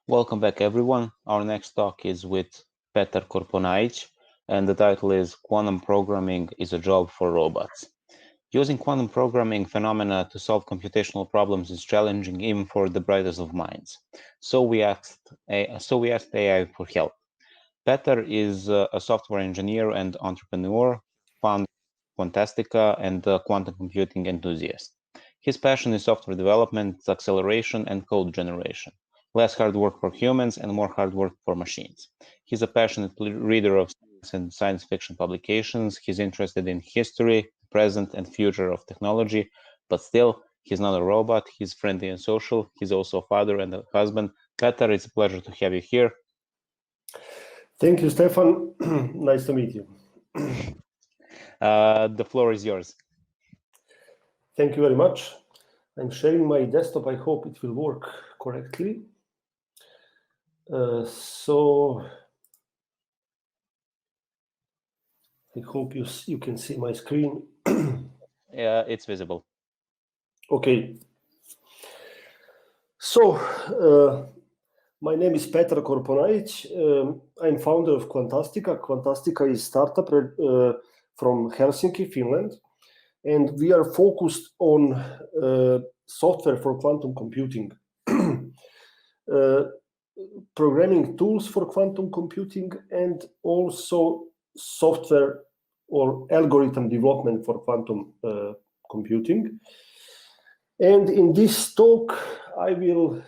Welcome back, everyone. Our next talk is with Petar Korponaić, and the title is Quantum Programming is a Job for Robots. Using quantum programming phenomena to solve computational problems is challenging even for the brightest of minds. So we asked AI for help. Petar is a software engineer and entrepreneur, founder of Quantastica, and a quantum computing enthusiast. His passion is software development, acceleration, and code generation. Less hard work for humans and more hard work for machines. He's a passionate reader of science and science fiction publications. He's interested in history, present, and future of technology, but still, he's not a robot. He's friendly and social. He's also a father and a husband. Petar, it's a pleasure to have you here. Thank you, Stefan. Nice to meet you. The floor is yours. Thank you very much. I'm sharing my desktop. I hope it will work correctly. So I hope you can see my screen. Yeah, it's visible. Okay. So my name is Petar Korponaić. I'm founder of Quantastica. Quantastica is a startup from Helsinki, Finland. And we are focused on software for quantum computing, programming tools for quantum computing, and also software or algorithm development for quantum computing. And in this talk, I will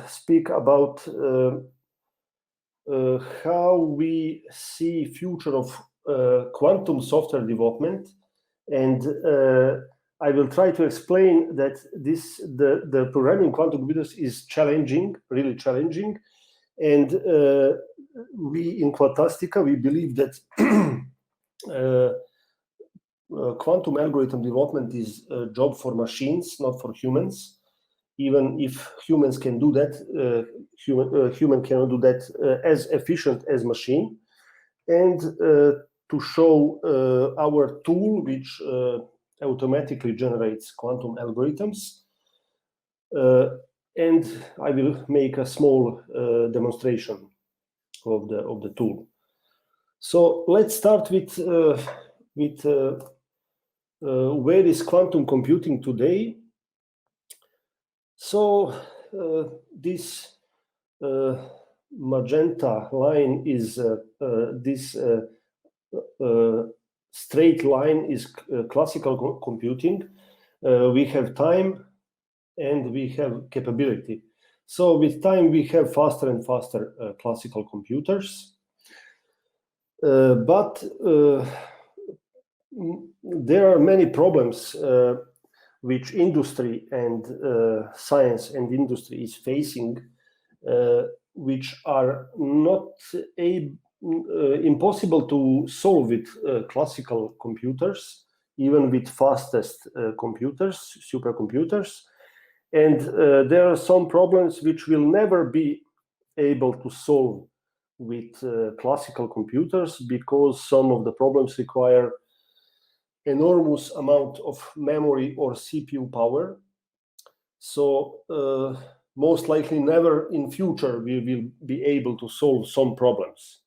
speak about how we see future of quantum software development, and I will try to explain that the programming quantum computers is challenging, really challenging, and we in Quantastica we believe that quantum algorithm development is a job for machines, not for humans. Even if humans can do that, human cannot do that as efficient as machine. And to show our tool, which automatically generates quantum algorithms. And I will make a small demonstration of the tool. So let's start with where is quantum computing today? So this magenta line is this straight line is classical computing. We have time and we have capability. So with time we have faster and faster classical computers. But there are many problems which industry and science and industry is facing, which are not impossible to solve with classical computers, even with fastest computers, supercomputers. And there are some problems which will never be able to solve with classical computers, because some of the problems require enormous amount of memory or CPU power. So most likely never in future we will be able to solve some problems.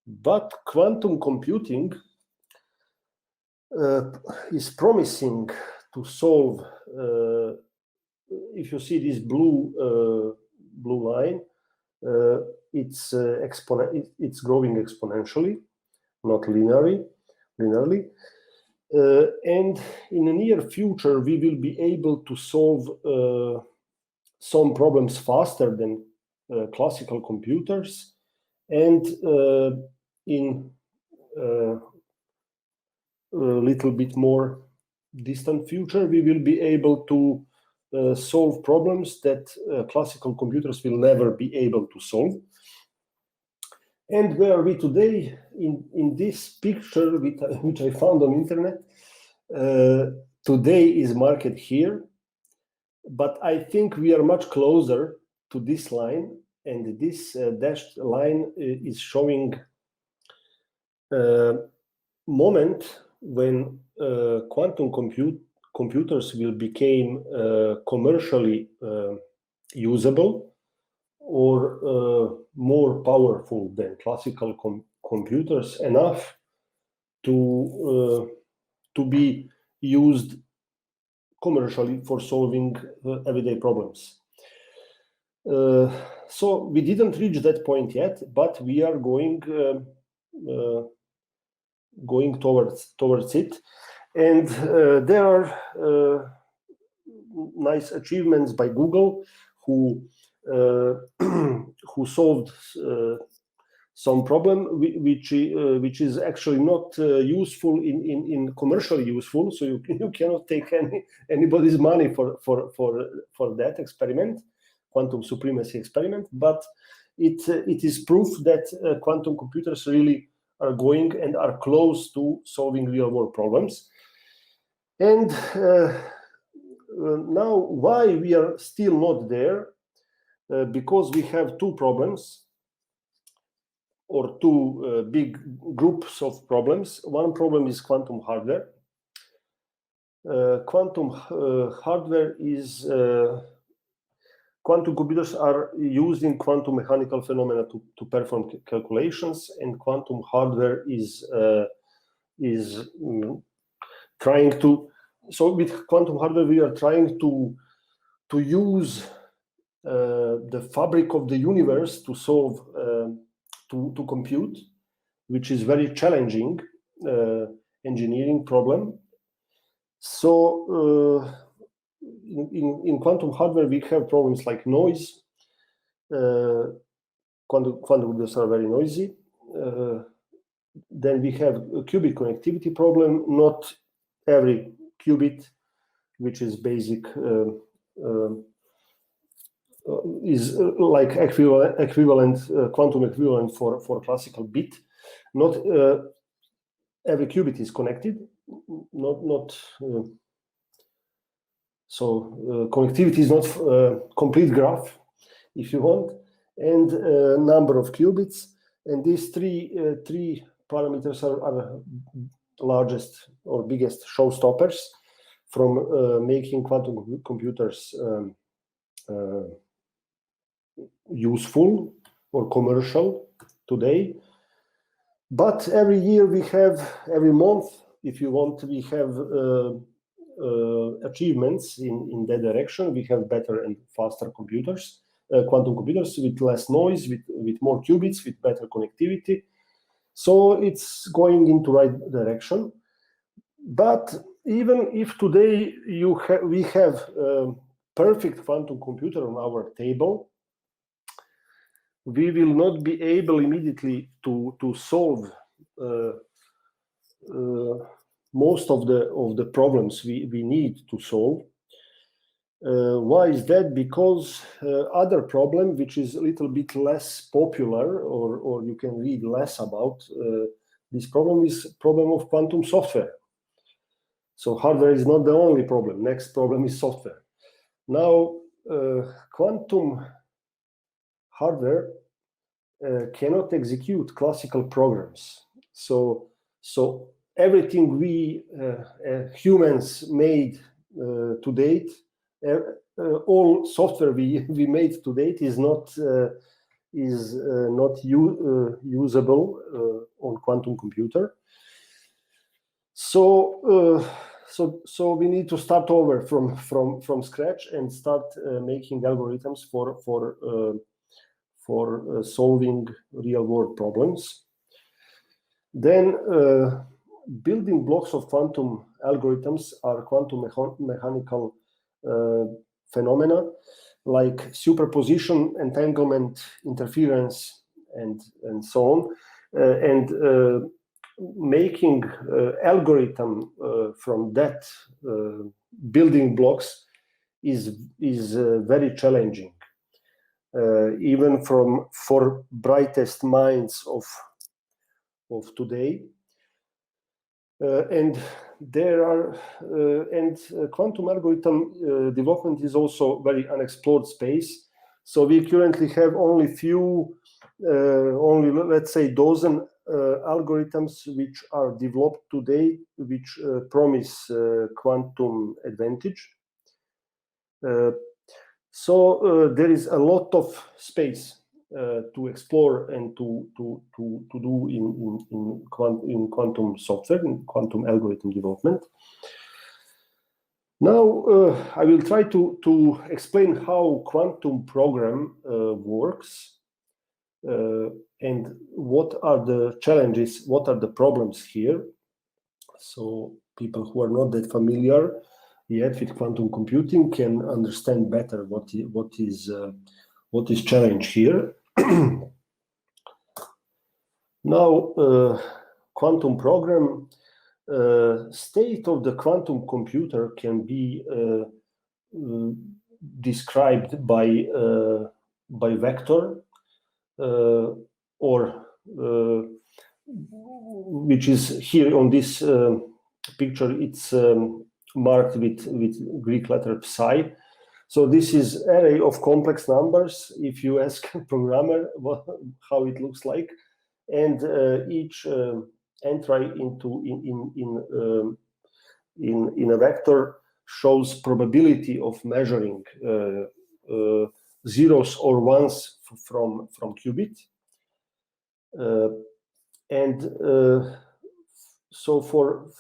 But quantum computing is promising to solve. If you see this blue line, it's growing exponentially, not linearly. And in the near future, we will be able to solve some problems faster than classical computers, and in a little bit more distant future, we will be able to solve problems that classical computers will never be able to solve. And where are we today? In this picture, which I found on internet, today is market here, but I think we are much closer to this line, and this dashed line is showing moment when quantum computers will become commercially usable or more powerful than classical computers enough to be used commercially for solving everyday problems. So we didn't reach that point yet, but we are going towards it. And there are nice achievements by Google, who solved some problem which is actually not useful in commercially useful. So you cannot take anybody's money for that experiment, quantum supremacy experiment. But it is proof that quantum computers really are going and are close to solving real world problems. And now, why we are still not there? Because we have two problems, or two big groups of problems. One problem is quantum hardware. Quantum hardware is quantum computers are using quantum mechanical phenomena to perform calculations, and quantum hardware is trying to. So with quantum hardware, we are trying to use the fabric of the universe to solve to compute, which is very challenging engineering problem. So in quantum hardware, we have problems like noise. Quantum computers are very noisy. Then we have a qubit connectivity problem. Not every qubit, which is basic, is like equivalent quantum equivalent for classical bit. Not every qubit is connected. So connectivity is not complete graph, if you want, and number of qubits. And these three parameters are largest or biggest showstoppers from making quantum computers useful or commercial today. But every year we have, every month, if you want, we have achievements in that direction. We have better and faster computers, quantum computers with less noise, with more qubits, with better connectivity. So it's going into right direction. But even if today we have a perfect quantum computer on our table, we will not be able immediately to solve most of the problems we need to solve. Why is that? Because other problem, which is a little bit less popular, or you can read less about, this problem is problem of quantum software. So hardware is not the only problem. Next problem is software. Now, quantum hardware cannot execute classical programs. So everything we humans made to date, all software we made to date is not usable on quantum computer. So we need to start over from scratch and start making algorithms for solving real world problems. Then building blocks of quantum algorithms are quantum mechanical phenomena like superposition, entanglement, interference, and so on. And making algorithm from that building blocks is very challenging, even for brightest minds of today. And there are quantum algorithm development is also very unexplored space. So we currently have only let's say dozen algorithms which are developed today, which promise quantum advantage. So there is a lot of space to explore and to do in quantum software, in quantum algorithm development. Now I will try to explain how quantum program works and what are the challenges, what are the problems here. So people who are not that familiar yet with quantum computing can understand better what is challenge here. Now, quantum program, state of the quantum computer can be described by vector, or which is here on this picture. It's marked with Greek letter psi. So this is array of complex numbers. If you ask a programmer how it looks like, and each entry in a vector shows probability of measuring zeros or ones from qubit. So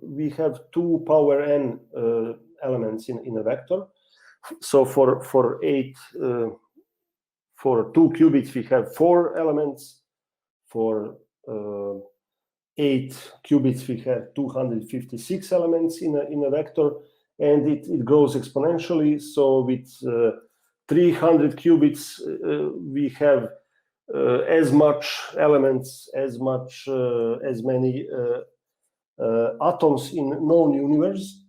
we have 2 power n elements in a vector. So for 2 qubits we have 4 elements. For 8 qubits we have 256 elements in a vector, and it grows exponentially. So with 300 qubits we have as much elements, as many atoms in known universe.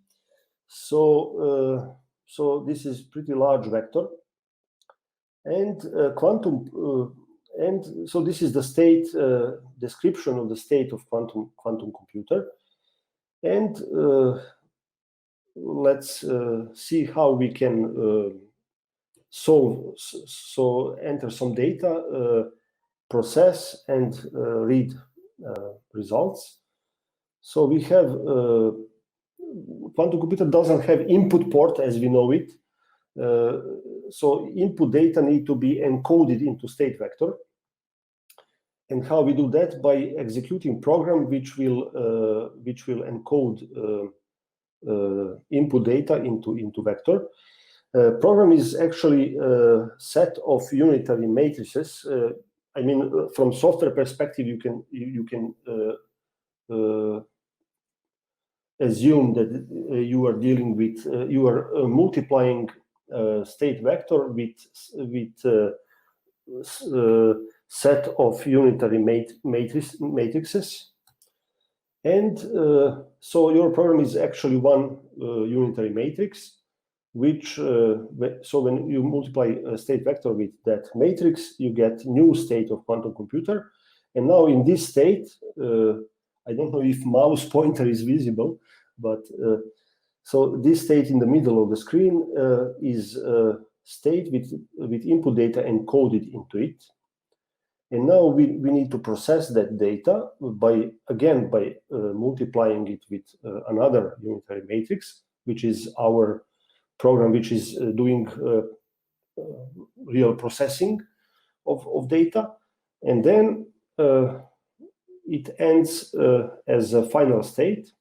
So this is pretty large vector, and and so this is the state description of the state of quantum computer. And let's see how we can enter some data, process and read results. So we have quantum computer doesn't have input port as we know it. So input data need to be encoded into state vector. And how we do that? By executing program which will encode input data into vector. Program is actually a set of unitary matrices. I mean, from software perspective, you can assume that you are dealing with you are multiplying state vector with set of unitary matrices, and so your program is actually one unitary matrix, which so when you multiply a state vector with that matrix, you get new state of quantum computer. And now in this state, I don't know if mouse pointer is visible, but so this state in the middle of the screen is state with input data encoded into it. And now we need to process that data by multiplying it with another unitary matrix, which is our program, which is doing real processing of data. And then it ends as a final state,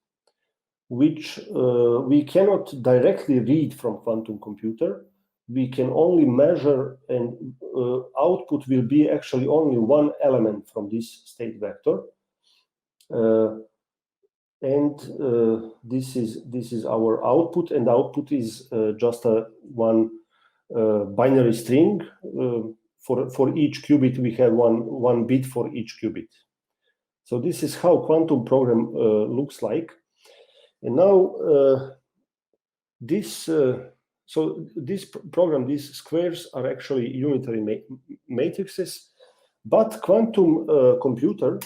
which we cannot directly read from quantum computer. We can only measure, and output will be actually only one element from this state vector. This is our output, and output is just one binary string. For each qubit, we have one bit for each qubit. So this is how quantum program looks like. And now this program, these squares are actually unitary matrices, but quantum computer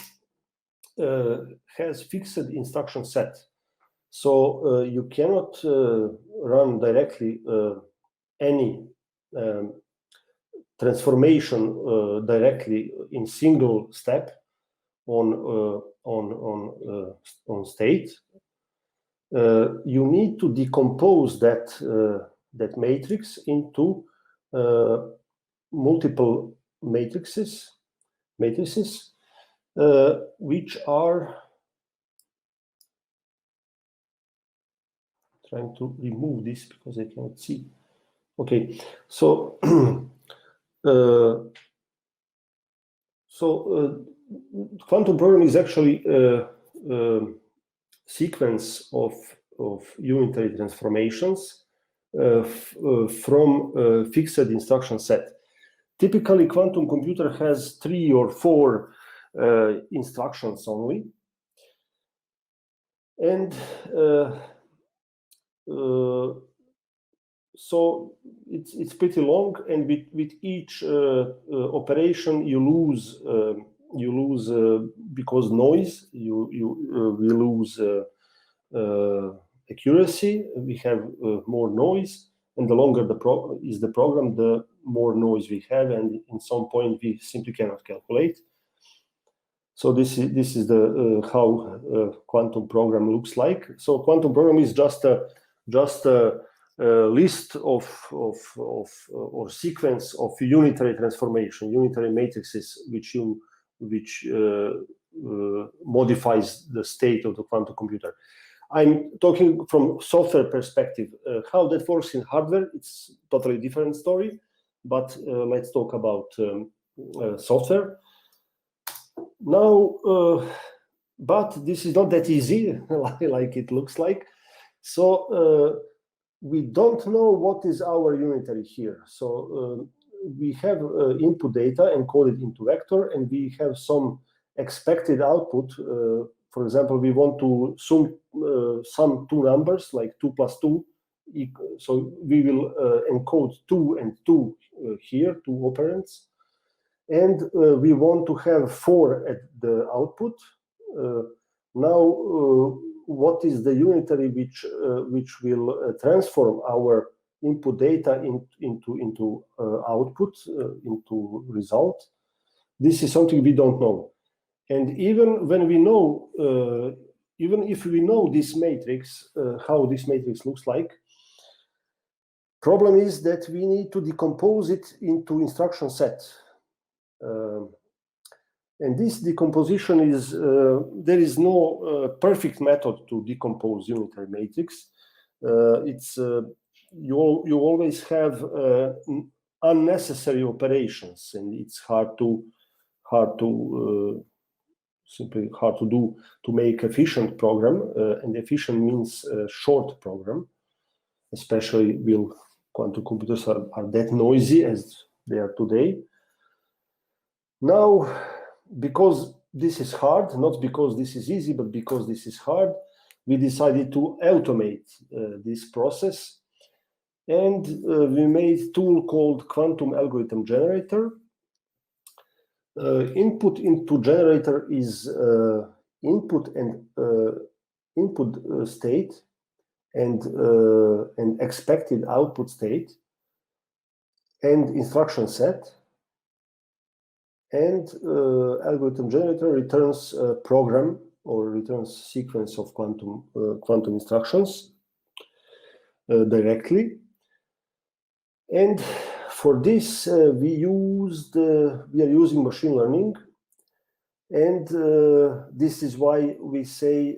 has fixed instruction set. So you cannot run directly any transformation directly in single step. on state, you need to decompose that matrix into multiple matrices, which are, trying to remove this because I cannot see. Okay, so quantum programming is actually a sequence of unitary transformations from a fixed instruction set. Typically, quantum computer has 3 or 4 instructions only, and so it's pretty long, and with each operation you lose because noise, we lose accuracy. We have more noise, and the longer the program, the more noise we have, and in some point we simply cannot calculate. So this is the how quantum program looks like. So quantum program is just a list of or sequence of unitary transformation, unitary matrices, which modifies the state of the quantum computer. I'm talking from software perspective. How that works in hardware, it's totally different story. But let's talk about software. Now, but this is not that easy, like it looks like. So we don't know what is our unitary here. So we have input data encoded into vector, and we have some expected output. For example, we want to sum 2 numbers, like 2 plus 2. So we will encode 2 and 2 here, 2 operands. And we want to have 4 at the output. Now, what is the unitary which will transform our input data into output, into result? This is something we don't know. And even when we know, even if we know this matrix, how this matrix looks like, problem is that we need to decompose it into instruction set. And this decomposition is, there is no perfect method to decompose unitary matrix. It's you always have unnecessary operations, and it's hard to do to make efficient program. And efficient means short program, especially when quantum computers are that noisy as they are today. Now, because this is hard, not because this is easy, but because this is hard, we decided to automate this process. And we made a tool called Quantum Algorithm Generator. Input into generator is input and input state and expected output state and instruction set. And algorithm generator returns a program or returns sequence of quantum instructions directly. And for this, we are using machine learning. And this is why we say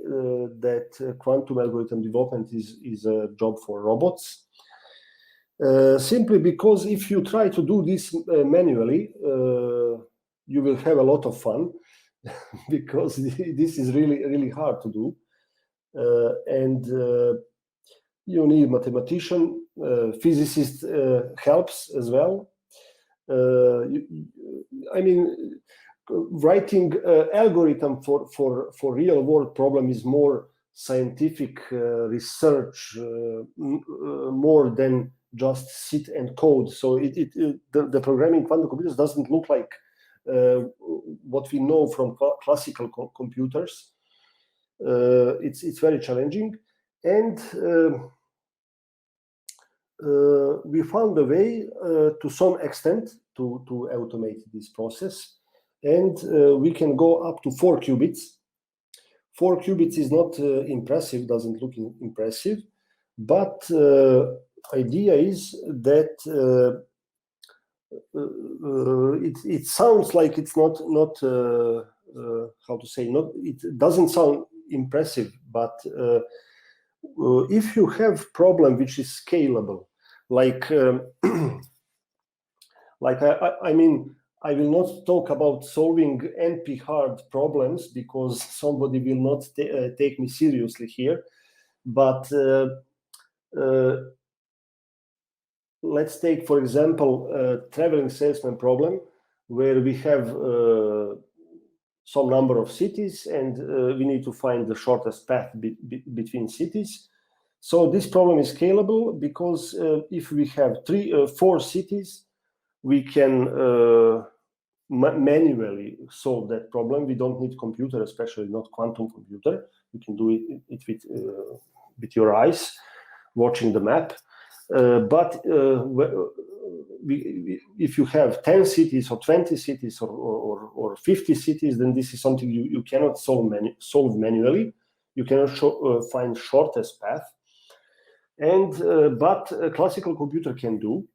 that quantum algorithm development is a job for robots. Simply because if you try to do this manually, you will have a lot of fun because this is really, really hard to do. And you need mathematician, physicist helps as well. I mean, writing algorithm for real world problem is more scientific research, more than just sit and code. So the programming quantum computers doesn't look like what we know from classical computers. It's very challenging, and we found a way to some extent to automate this process. and we can go up to 4 qubits. 4 qubits is not impressive, doesn't look impressive, but idea is that it sounds like it's not how to say, it doesn't sound impressive, but if you have problem which is scalable, like I mean, I will not talk about solving NP hard problems because somebody will not take me seriously here, but let's take, for example, a traveling salesman problem where we have some number of cities and we need to find the shortest path between cities. So this problem is scalable because if we have 4 cities, we can manually solve that problem. We don't need computer, especially not quantum computer. You can do it with your eyes, watching the map. But if you have 10 cities or 20 cities or 50 cities, then this is something you cannot solve manually. You cannot find shortest path. And but a classical computer can do.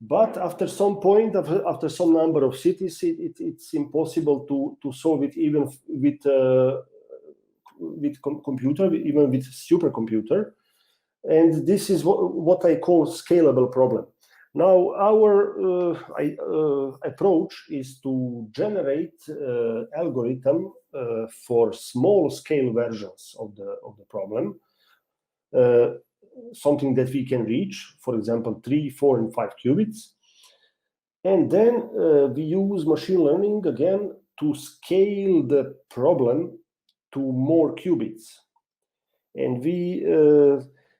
But after some point, after some number of cities, it's impossible to solve it even with computer, even with supercomputer. And this is what I call scalable problem. Now, our approach is to generate algorithm for small scale versions of the problem. Something that we can reach, for example, 3, 4, and 5 qubits. And then we use machine learning again to scale the problem to more qubits. And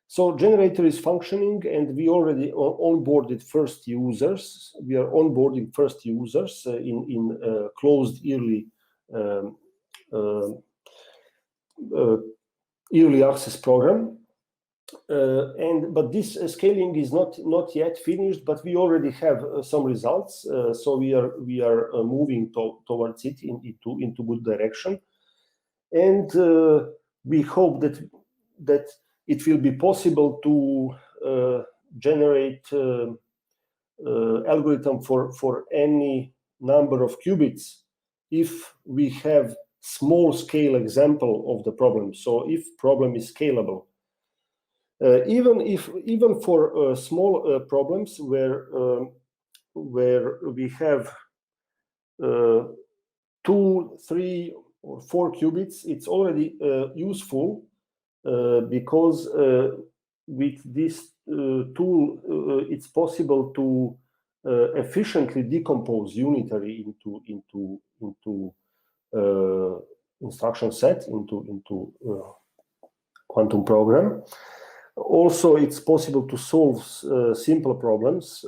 so generator is functioning, and we already onboarded first users. We are onboarding first users in closed early access program. But this scaling is not yet finished, but we already have some results. So we are moving towards it into good direction, and we hope that it will be possible to generate algorithm for any number of qubits if we have small scale example of the problem. So if problem is scalable. Even for small problems where we have 2, 3, or 4 qubits, it's already useful because with this tool it's possible to efficiently decompose unitary into instruction set into quantum program. Also, it's possible to solve simple problems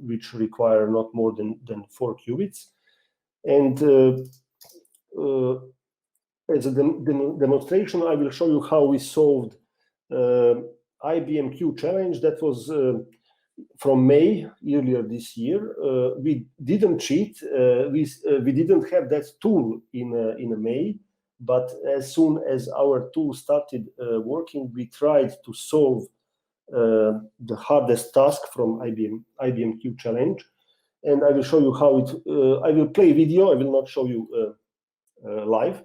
which require not more than 4 qubits. And as a demonstration, I will show you how we solved IBM Q challenge that was from May earlier this year. We didn't cheat. We didn't have that tool in May. But as soon as our tool started working, we tried to solve the hardest task from IBM Q challenge, and I will show you how it. I will play video. I will not show you live.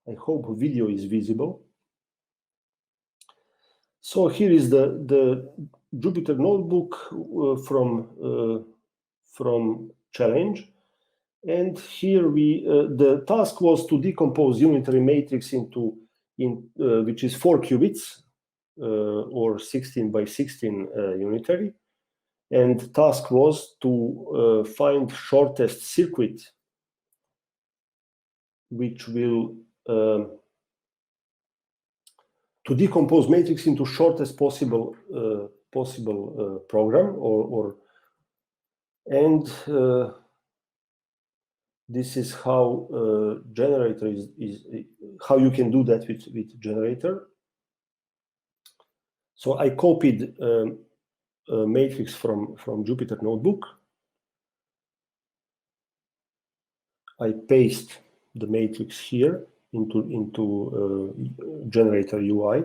I hope video is visible. So here is the Jupyter notebook from challenge. And here the task was to decompose unitary matrix into which is 4 qubits or 16 by 16 unitary, and the task was to find shortest circuit which will to decompose matrix into shortest possible program and this is how generator is how you can do that with generator. So I copied a matrix from Jupyter notebook, I paste the matrix here into generator UI.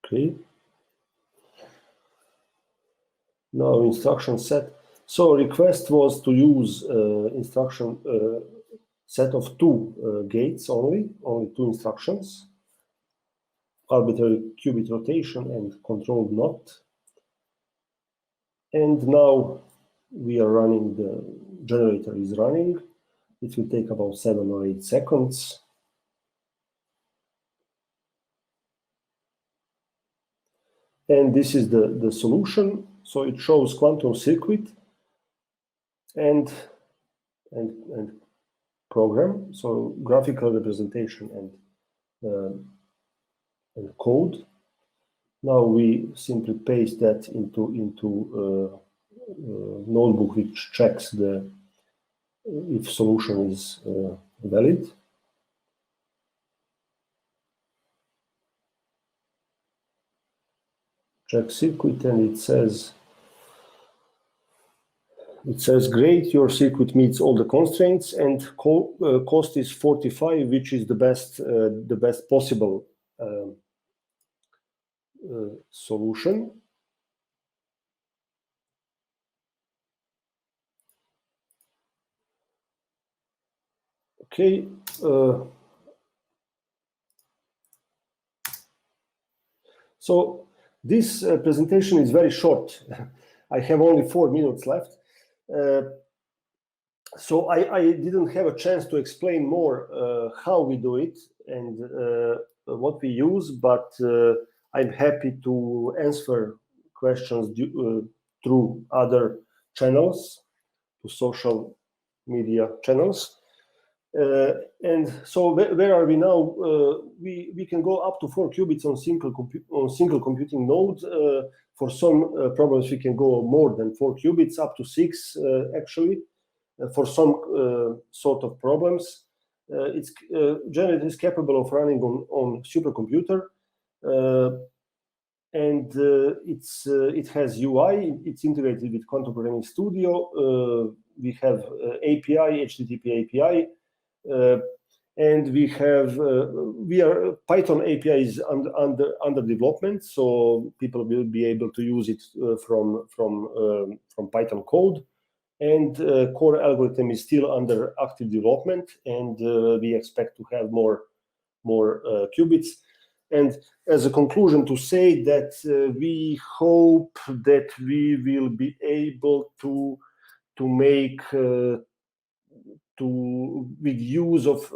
Okay. Now instruction set. So request was to use instruction set of 2 gates only 2 instructions, arbitrary qubit rotation and controlled knot. And now we are running, the generator is running. It will take about 7 or 8 seconds. And this is the solution. So it shows quantum circuit and program. So graphical representation and code. Now we simply paste that into notebook, which checks if solution is valid. Check circuit, and it says great, your circuit meets all the constraints, and cost is 45, which is the best possible solution. Okay. So this presentation is very short. I have only 4 minutes left. So I didn't have a chance to explain more how we do it and what we use, but I'm happy to answer questions through other channels, to social media channels. And so where are we now? We can go up to 4 qubits on single computing node. For some problems, we can go more than 4 qubits, up to 6 actually. For some sort of problems, generator is capable of running on supercomputer, and it has UI. It's integrated with Quantum Programming Studio. We have API, HTTP API. And Python API is under development, so people will be able to use it from Python code. And core algorithm is still under active development, and we expect to have more qubits. And as a conclusion, to say that we hope that we will be able to make with use of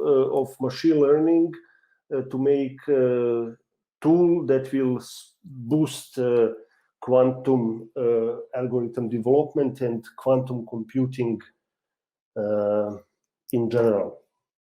machine learning to make a tool that will boost quantum algorithm development and quantum computing in general.